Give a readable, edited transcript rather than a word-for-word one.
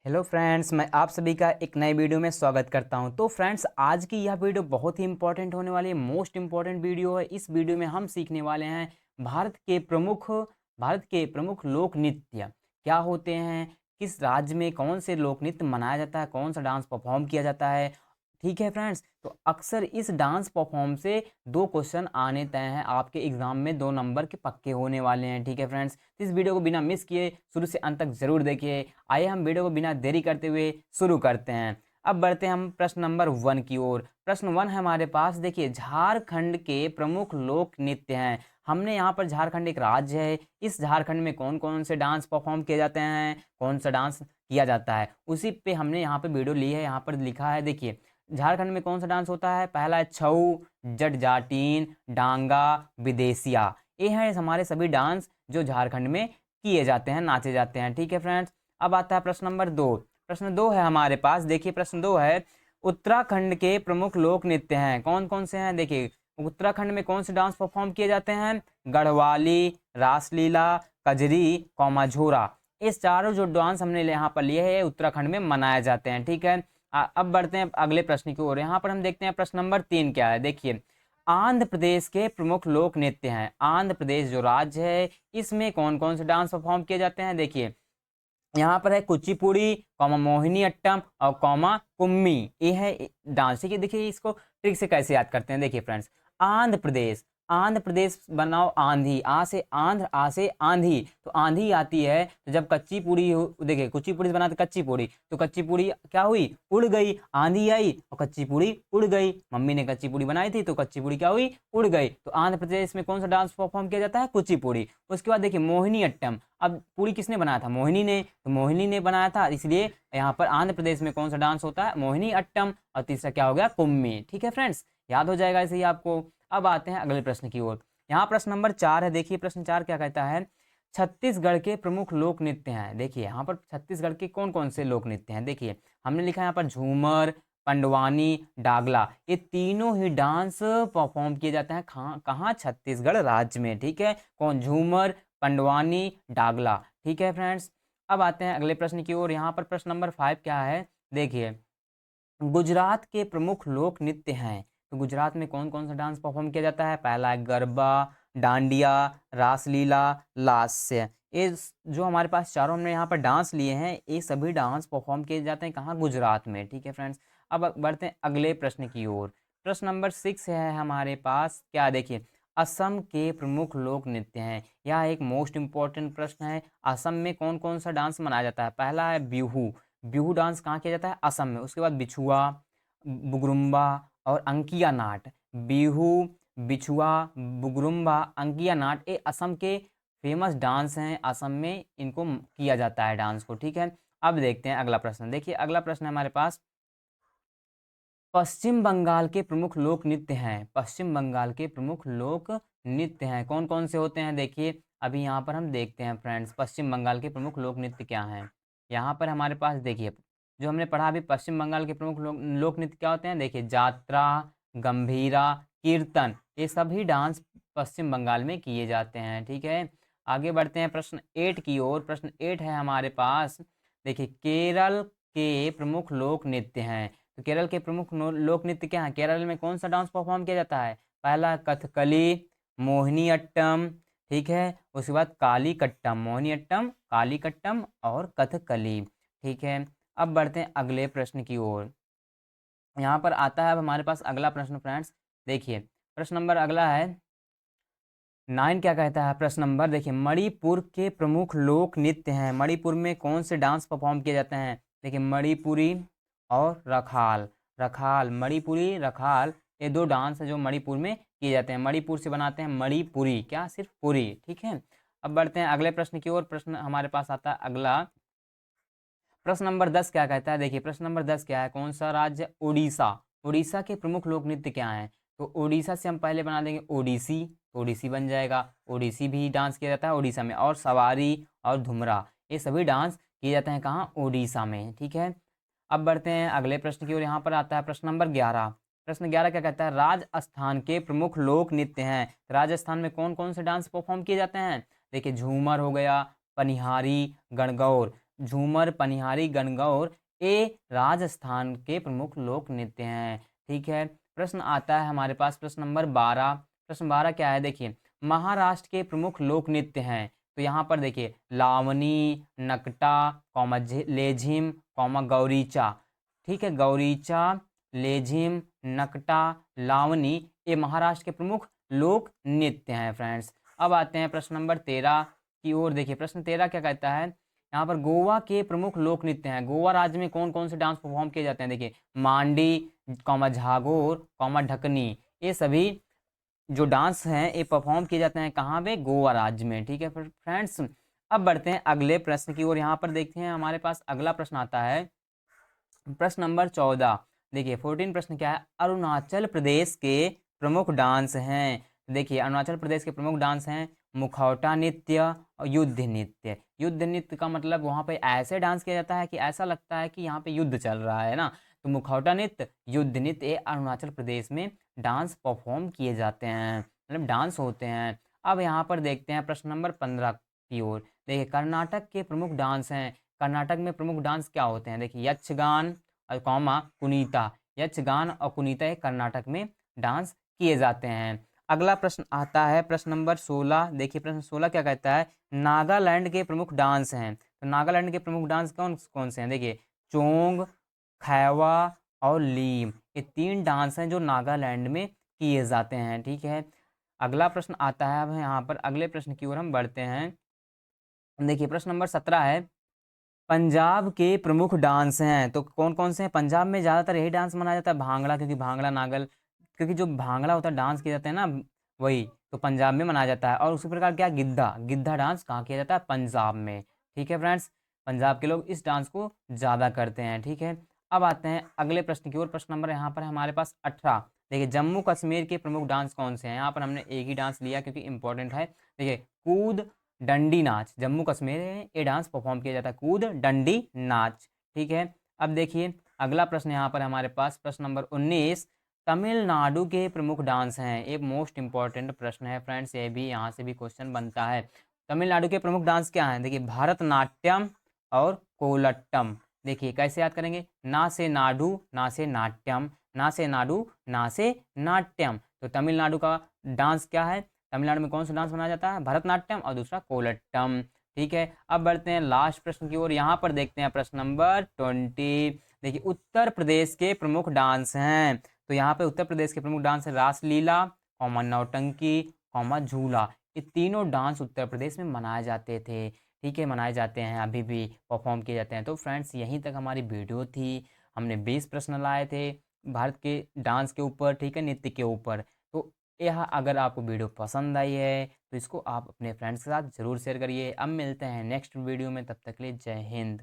Hello friends, मैं आप सभी का एक नए वीडियो में स्वागत करता हूं। तो फ्रेंड्स, आज की यह वीडियो बहुत ही इंपॉर्टेंट होने वाली है, मोस्ट इंपॉर्टेंट वीडियो है। इस वीडियो में हम सीखने वाले हैं भारत के प्रमुख लोक नृत्य क्या होते हैं, किस राज्य में कौन से लोक नृत्य मनाया जाता है, कौन सा डांस परफॉर्म किया जाता है। ठीक है फ्रेंड्स, तो अक्सर इस डांस परफॉर्म से दो क्वेश्चन आने तय हैं, आपके एग्जाम में 2 नंबर के पक्के होने वाले हैं। ठीक है फ्रेंड्स, इस वीडियो को बिना मिस किए शुरू से अंत तक जरूर देखिए। आइए हम वीडियो को बिना देरी करते हुए शुरू करते हैं। अब बढ़ते हैं हम प्रश्न नंबर 1 की ओर। प्रश्न 1 है हमारे पास। देखिए, झारखंड के प्रमुख लोक नृत्य हैं। हमने यहाँ पर, झारखंड एक राज्य है, इस झारखंड में कौन कौन से डांस परफॉर्म किए जाते हैं, कौन सा डांस किया जाता है, उसी पे हमने यहाँ पे वीडियो ली है। यहाँ पर लिखा है, देखिए झारखंड में कौन सा डांस होता है। पहला है छऊ, जट जाटीन, डांगा, विदेशिया। ये हैं हमारे सभी डांस जो झारखंड में किए जाते हैं, नाचे जाते हैं। ठीक है फ्रेंड्स, अब आता है प्रश्न नंबर 2। प्रश्न 2 है हमारे पास। देखिए प्रश्न 2 है, उत्तराखंड के प्रमुख लोक नृत्य हैं, कौन कौन से हैं। देखिए, उत्तराखंड में कौन से डांस परफॉर्म किए जाते हैं। गढ़वाली, रासलीला, कजरी, कौमाझोरा। इस चारों जो डांस हमने यहाँ पर लिए हैं, उत्तराखंड में मनाए जाते हैं। ठीक है, अब बढ़ते हैं अगले प्रश्न की ओर। यहाँ पर हम देखते हैं प्रश्न नंबर 3 क्या है। देखिए, आंध्र प्रदेश के प्रमुख लोक नृत्य हैं। आंध्र प्रदेश जो राज्य है, इसमें कौन कौन से डांस परफॉर्म किए जाते हैं। देखिए, यहाँ पर है कुचिपुड़ी, कौमा मोहिनी अट्टम और कौमा कुम्मी। ये है डांस। ठीक है, देखिए इसको ट्रिक से कैसे याद करते हैं। देखिए फ्रेंड्स, आंध्र प्रदेश, आंध्र प्रदेश बनाओ आंधी, आ से आंध्र, आ से आंधी। तो आंधी आती है तो जब कच्ची पूड़ी देखिए कुचिपुड़ी से बनाते कच्ची पूड़ी, तो कच्ची पूड़ी क्या हुई, उड़ गई। आंधी आई और कच्ची पूड़ी उड़ गई। मम्मी ने कच्ची पूड़ी बनाई थी तो कच्ची पूड़ी क्या हुई, उड़ गई। तो आंध्र प्रदेश में कौन सा डांस परफॉर्म किया जाता है, कुचिपुड़ी। उसके बाद देखिए मोहिनी अट्टम। अब पूरी किसने बनाया था, मोहिनी ने। तो मोहिनी ने बनाया था, इसलिए यहाँ पर आंध्र प्रदेश में कौन सा डांस होता है, मोहिनी अट्टम। और तीसरा क्या हो गया, कुम्मी। ठीक है फ्रेंड्स, याद हो जाएगा ऐसे ही आपको। अब आते हैं अगले प्रश्न की ओर। यहाँ प्रश्न नंबर 4 है। देखिए प्रश्न 4 क्या कहता है, छत्तीसगढ़ के प्रमुख लोक नृत्य हैं। देखिए यहाँ पर छत्तीसगढ़ के कौन कौन से लोक नृत्य हैं। देखिए हमने लिखा है यहाँ पर झूमर, पंडवानी, डागला। ये तीनों ही डांस परफॉर्म किए जाते हैं कहाँ, छत्तीसगढ़ राज्य में। ठीक है, कौन, झूमर, पंडवानी, डागला। ठीक है फ्रेंड्स, अब आते हैं अगले प्रश्न की ओर। यहाँ पर प्रश्न नंबर 5 क्या है। देखिए, गुजरात के प्रमुख लोक नृत्य हैं। तो गुजरात में कौन कौन सा डांस परफॉर्म किया जाता है। पहला है गरबा, डांडिया, रासलीला, लास्य। जो हमारे पास चारों हमने यहाँ पर डांस लिए हैं, ये सभी डांस परफॉर्म किए जाते हैं कहाँ, गुजरात में। ठीक है फ्रेंड्स, अब बढ़ते हैं अगले प्रश्न की ओर। प्रश्न नंबर 6 है हमारे पास क्या। देखिए, असम के प्रमुख लोक नृत्य हैं। यह एक मोस्ट इंपॉर्टेंट प्रश्न है। असम में कौन कौन सा डांस मनाया जाता है। पहला है बिहू। बिहू डांस कहाँ किया जाता है, असम में। उसके बाद बिछुआ, बुगरुम्बा और अंकिया नाट। बिहू, बिछुआ, बुगरुम्बा, अंकिया नाट, ये असम के फेमस डांस हैं। असम में इनको किया जाता है डांस को। ठीक है, अब देखते हैं अगला प्रश्न। देखिए अगला प्रश्न है हमारे पास, पश्चिम बंगाल के प्रमुख लोक नृत्य हैं। पश्चिम बंगाल के प्रमुख लोक नृत्य हैं, कौन कौन से होते हैं। देखिए अभी यहाँ पर हम देखते हैं फ्रेंड्स, पश्चिम बंगाल के प्रमुख लोक नृत्य क्या हैं। यहाँ पर हमारे पास देखिए, जो हमने पढ़ा अभी, पश्चिम बंगाल के प्रमुख लोक नृत्य क्या होते हैं। देखिए, जात्रा, गंभीरा, कीर्तन, ये सभी डांस पश्चिम बंगाल में किए जाते हैं। ठीक है, आगे बढ़ते हैं प्रश्न 8 की ओर। प्रश्न 8 है हमारे पास। देखिए, केरल के प्रमुख लोक नृत्य हैं। तो केरल के प्रमुख लोक नृत्य क्या है, केरल में कौन सा डांस परफॉर्म किया जाता है। पहला कथकली, मोहिनी अट्टम। ठीक है, उसके बाद काली कट्टम, मोहिनी अट्टम, काली कट्टम और कथकली। ठीक है, अब बढ़ते हैं अगले प्रश्न की ओर। यहाँ पर आता है अब हमारे पास अगला प्रश्न फ्रेंड्स। देखिए प्रश्न नंबर अगला है 9 क्या कहता है। प्रश्न नंबर देखिए, मणिपुर के प्रमुख लोक नृत्य हैं। मणिपुर में कौन से डांस परफॉर्म किए जाते हैं। देखिए, मणिपुरी और रखाल। रखाल, मणिपुरी, रखाल, ये दो डांस है जो मणिपुर में किए जाते हैं। मणिपुर से बनाते हैं मणिपुरी, क्या, सिर्फ पुरी। ठीक है, अब बढ़ते हैं अगले प्रश्न की ओर। प्रश्न हमारे पास आता है अगला, प्रश्न नंबर 10 क्या कहता है। देखिए प्रश्न नंबर 10 क्या है, कौन सा राज्य, उड़ीसा। उड़ीसा के प्रमुख लोक नृत्य क्या हैं। तो उड़ीसा से हम पहले बना देंगे ओडिसी, ओडिसी बन जाएगा। ओडिसी भी डांस किया जाता है उड़ीसा में। और सवारी और धुमरा, ये सभी डांस किए जाते हैं कहाँ, उड़ीसा में। ठीक है, अब बढ़ते हैं अगले प्रश्न की ओर। यहाँ पर आता है प्रश्न नंबर 11। प्रश्न 11 क्या कहता है, राजस्थान के प्रमुख लोक नृत्य हैं। राजस्थान में कौन कौन से डांस परफॉर्म किए जाते हैं। देखिए, झूमर हो गया, पनिहारी, गणगौर। झूमर, पनिहारी, गणगौर ये राजस्थान के प्रमुख लोक नृत्य हैं। ठीक है, प्रश्न आता है हमारे पास प्रश्न नंबर 12। प्रश्न 12 क्या है देखिए, महाराष्ट्र के प्रमुख लोक नृत्य हैं। तो यहाँ पर देखिए लावनी, नकटा, लेझिम, गौरीचा। ठीक है, गौरीचा, लेझिम, नकटा, लावनी ये महाराष्ट्र के प्रमुख लोक नृत्य हैं फ्रेंड्स। अब आते हैं प्रश्न नंबर 13 की ओर। देखिए प्रश्न 13 क्या कहता है, यहाँ पर गोवा के प्रमुख लोक नृत्य हैं। गोवा राज्य में कौन कौन से डांस परफॉर्म किए जाते हैं देखिए, मांडी, झागोर, ढकनी ये सभी जो डांस हैं ये परफॉर्म किए जाते हैं कहाँ पे, गोवा राज्य में। ठीक है फ्रेंड्स, अब बढ़ते हैं अगले प्रश्न की ओर। यहाँ पर देखते हैं हमारे पास अगला प्रश्न आता है प्रश्न नंबर 14। देखिए 14 प्रश्न क्या है, अरुणाचल प्रदेश के प्रमुख डांस हैं। देखिए अरुणाचल प्रदेश के प्रमुख डांस हैं मुखौटा नृत्य और युद्ध नृत्य। युद्ध नृत्य का मतलब वहाँ पे ऐसे डांस किया जाता है कि ऐसा लगता है कि यहाँ पे युद्ध चल रहा है ना। तो मुखौटा नृत्य, युद्ध नृत्य ये अरुणाचल प्रदेश में डांस परफॉर्म किए जाते हैं, मतलब डांस होते हैं। अब यहाँ पर देखते हैं प्रश्न नंबर 15 की ओर। देखिए कर्नाटक के प्रमुख डांस हैं। कर्नाटक में प्रमुख डांस क्या होते हैं देखिए, यक्षगान और कुनीता। यक्षगान और कुनीता ये कर्नाटक में डांस किए जाते हैं। अगला प्रश्न आता है प्रश्न नंबर 16। देखिए प्रश्न 16 क्या कहता है, नागालैंड के प्रमुख डांस हैं। तो नागालैंड के प्रमुख डांस कौन कौन से हैं देखिए, चोंग, खैवा और लीम ये 3 डांस हैं जो नागालैंड में किए जाते हैं। ठीक है, अगला प्रश्न आता है, अब यहाँ पर अगले प्रश्न की ओर हम बढ़ते हैं। देखिए प्रश्न नंबर 17 है, पंजाब के प्रमुख डांस हैं। तो कौन कौन से हैं, पंजाब में ज़्यादातर यही डांस मनाया जाता है, भांगड़ा, क्योंकि भांगड़ा नागल, क्योंकि जो भांगड़ा होता है डांस किए जाते हैं ना वही तो पंजाब में मनाया जाता है। और उसी प्रकार क्या, गिद्धा, गिद्धा डांस कहाँ किया जाता है, पंजाब में। ठीक है फ्रेंड्स, पंजाब के लोग इस डांस को ज़्यादा करते हैं। ठीक है, अब आते हैं अगले प्रश्न की ओर। प्रश्न नंबर यहाँ पर हमारे पास 18। देखिए जम्मू कश्मीर के प्रमुख डांस कौन से हैं। यहाँ पर हमने एक ही डांस लिया क्योंकि इंपॉर्टेंट है। देखिए कूद डंडी नाच, जम्मू कश्मीर में ये डांस परफॉर्म किया जाता है, कूद डंडी नाच। ठीक है, अब देखिए अगला प्रश्न यहाँ पर हमारे पास प्रश्न नंबर 19, तमिलनाडु के प्रमुख डांस हैं। एक मोस्ट इंपॉर्टेंट प्रश्न है फ्रेंड्स, ये भी यहाँ से भी क्वेश्चन बनता है। तमिलनाडु के प्रमुख डांस क्या हैं देखिए, भरतनाट्यम और कोलट्टम। देखिए कैसे याद करेंगे, ना से नाडु, ना से नाट्यम, ना से नाडु, ना से नाट्यम। तो तमिलनाडु का डांस क्या है, तमिलनाडु में कौन सा डांस मनाया जाता है, भरतनाट्यम और दूसरा कोलट्टम। ठीक है, अब बढ़ते हैं लास्ट प्रश्न की ओर। यहाँ पर देखते हैं प्रश्न नंबर 20। देखिए उत्तर प्रदेश के प्रमुख डांस हैं। तो यहाँ पे उत्तर प्रदेश के प्रमुख डांस है रासलीला, नौटंकी, झूला। ये तीनों डांस उत्तर प्रदेश में मनाए जाते थे। ठीक है, मनाए जाते हैं, अभी भी परफॉर्म किए जाते हैं। तो फ्रेंड्स यहीं तक हमारी वीडियो थी। हमने 20 प्रश्न लाए थे भारत के डांस के ऊपर, ठीक है, नृत्य के ऊपर। तो यह अगर आपको वीडियो पसंद आई है तो इसको आप अपने फ्रेंड्स के साथ ज़रूर शेयर करिए। अब मिलते हैं नेक्स्ट वीडियो में, तब तक के लिए जय हिंद।